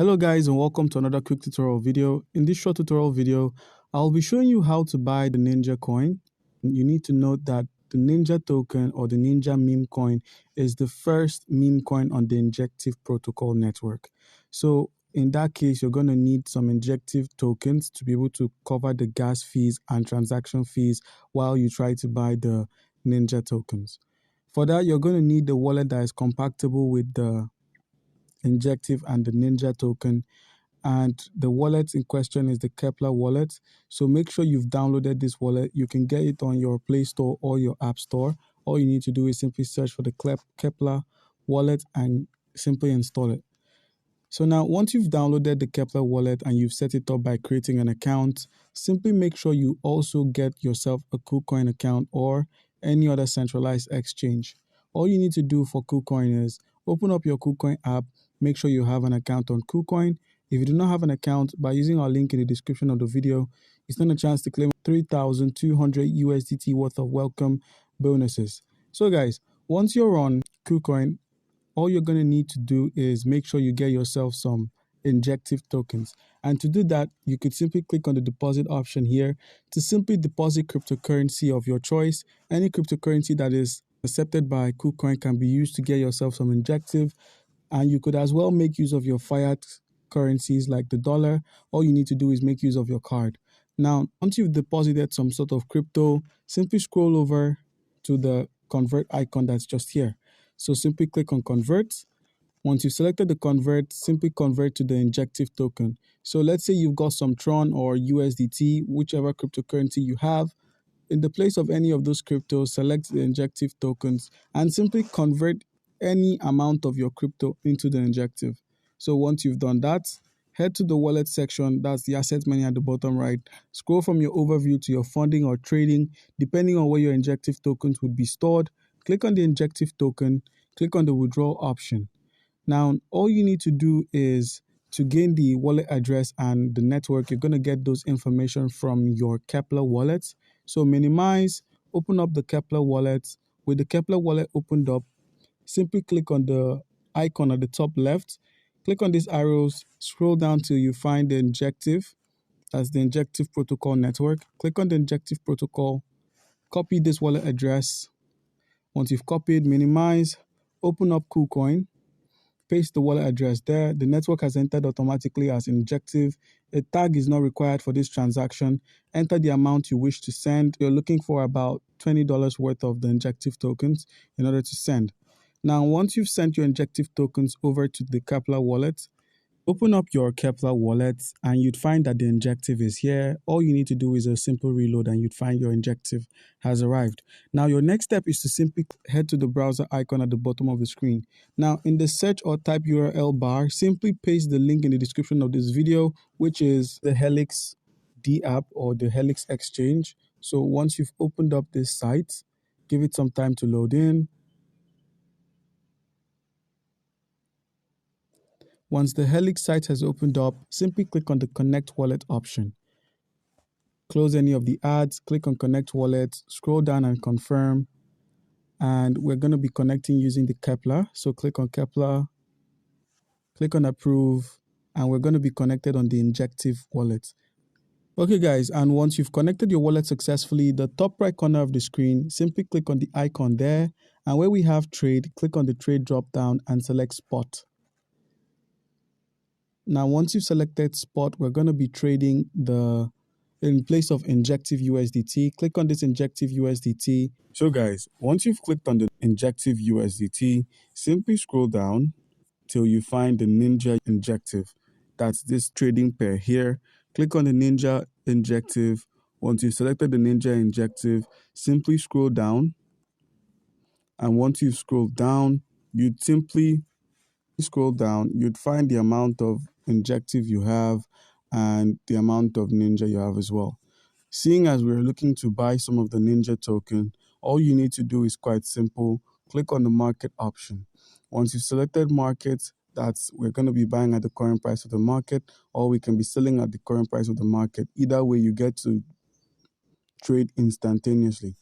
Hello guys, and welcome to another quick tutorial video. In this short tutorial video, I'll be showing you how to buy the Ninja coin. You need to note that the Ninja token or the Ninja meme coin is the first meme coin on the Injective protocol network. So in that case, you're going to need some Injective tokens to be able to cover the gas fees and transaction fees while you try to buy the Ninja tokens. For that, you're going to need the wallet that is compatible with the Injective and the Ninja token, and the wallet in question is the Kepler wallet. So make sure you've downloaded this wallet. You can get it on your Play Store or your App Store. All you need to do is simply search for the Kepler wallet and simply install it. So now once you've downloaded the Kepler wallet and you've set it up by creating an account, simply make sure you also get yourself a KuCoin account or any other centralized exchange. All you need to do for KuCoin is open up your KuCoin app, make sure you have an account on KuCoin. If you do not have an account, by using our link in the description of the video, you stand a chance to claim 3,200 USDT worth of welcome bonuses. So guys, once you're on KuCoin, all you're going to need to do is make sure you get yourself some Injective tokens. And to do that, you could simply click on the deposit option here to simply deposit cryptocurrency of your choice. Any cryptocurrency that is accepted by KuCoin can be used to get yourself some Injective. And you could as well make use of your fiat currencies like the dollar. All you need to do is make use of your card. Now, once you've deposited some sort of crypto, simply scroll over to the convert icon that's just here. So simply click on convert. Once you've selected the convert, simply convert to the Injective token. So let's say you've got some Tron or USDT, whichever cryptocurrency you have. In the place of any of those cryptos, select the Injective tokens and simply convert any amount of your crypto into the Injective. So once you've done that, head to the wallet section, that's the asset menu at the bottom right. Scroll from your overview to your funding or trading, depending on where your Injective tokens would be stored. Click on the Injective token, click on the withdrawal option. Now, all you need to do is to gain the wallet address and the network, you're going to get those information from your Kepler wallet. So minimize, open up the Kepler wallet. With the Kepler wallet opened up, simply click on the icon at the top left. Click on these arrows, scroll down till you find the Injective. That's the Injective protocol network. Click on the Injective protocol, copy this wallet address. Once you've copied, minimize, open up KuCoin, paste the wallet address there. The network has entered automatically as Injective. A tag is not required for this transaction. Enter the amount you wish to send. You're looking for about $20 worth of the Injective tokens in order to send. Now, once you've sent your Injective tokens over to the Kepler wallet, open up your Kepler wallet and you'd find that the Injective is here. All you need to do is a simple reload and you'd find your Injective has arrived. Now, your next step is to simply head to the browser icon at the bottom of the screen. Now, in the search or type URL bar, simply paste the link in the description of this video, which is the Helix D app or the Helix exchange. So once you've opened up this site, give it some time to load in. Once the Helix site has opened up, simply click on the Connect Wallet option. Close any of the ads, click on Connect Wallet, scroll down and confirm. And we're going to be connecting using the Kepler. So click on Kepler, click on Approve, and we're going to be connected on the Injective wallet. Okay guys, and once you've connected your wallet successfully, the top right corner of the screen, simply click on the icon there. And where we have trade, click on the trade drop down and select spot. Now, once you've selected spot, we're going to be trading in place of Injective USDT. Click on this Injective USDT. So guys, once you've clicked on the Injective USDT, simply scroll down till you find the Ninja Injective. That's this trading pair here. Click on the Ninja Injective. Once you've selected the Ninja Injective, simply scroll down. And once you've scrolled down, you'd simply scroll down, you'd find the amount of Injective you have and the amount of Ninja you have as well. Seeing as we're looking to buy some of the Ninja token, all you need to do is quite simple. Click on the market option. Once you've selected market, we're going to be buying at the current price of the market, or we can be selling at the current price of the market. Either way, you get to trade instantaneously.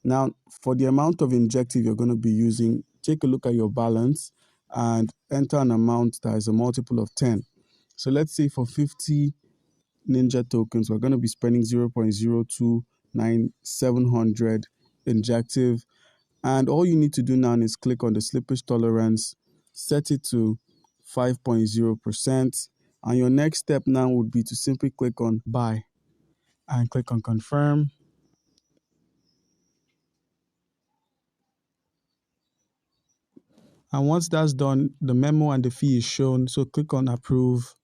Now, for the amount of Injective you're going to be using, take a look at your balance and enter an amount that is a multiple of 10. So let's say for 50 Ninja tokens, we're going to be spending 0.029700 injective. And all you need to do now is click on the slippage tolerance, set it to 5.0%. And your next step now would be to simply click on buy and click on confirm. And once that's done, the memo and the fee is shown. So click on approve.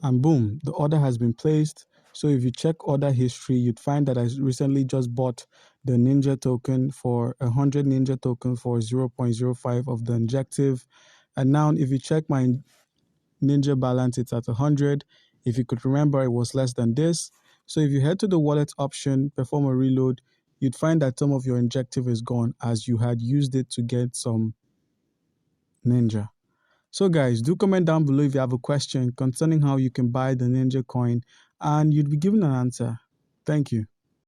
And boom, the order has been placed. So if you check order history, you'd find that I recently just bought the Ninja token for 100 Ninja token for 0.05 of the injective. And now if you check my Ninja balance, it's at 100. If you could remember, it was less than this. So if you head to the wallet option, perform a reload, you'd find that some of your injective is gone as you had used it to get some Ninja. So guys, do comment down below if you have a question concerning how you can buy the Ninja coin and you'd be given an answer. Thank you.